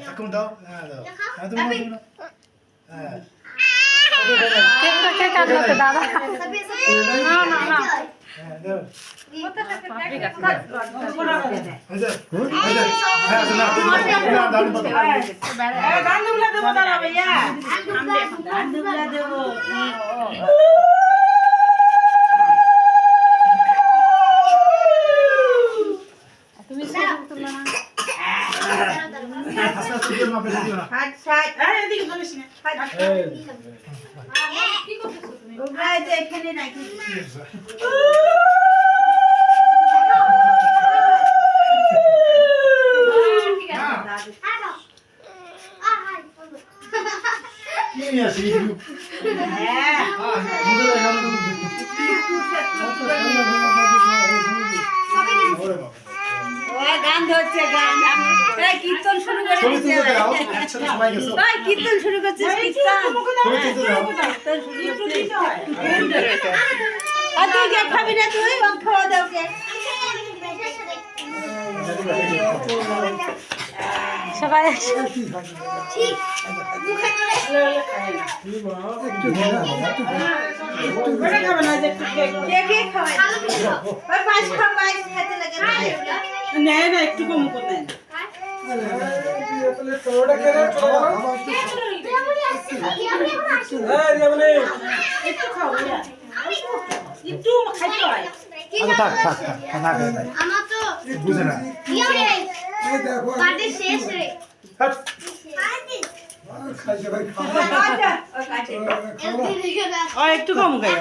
এখন দাও দাও তুমি কেকটা কে কাটলো তো দাদা? না না না তুমি তুলনা না গান ধরছে গান কীর্তন শুরু করে কীর্তন শুরু করছিস তুই কে খাবি না তুই খাওয়া দাও কে সবাই একটু কম করে একটু খাও একটু খাইতে হয় থাক থাক থাক আমার তো বুঝে না বাড়ি শেষ রে একটু কম খাই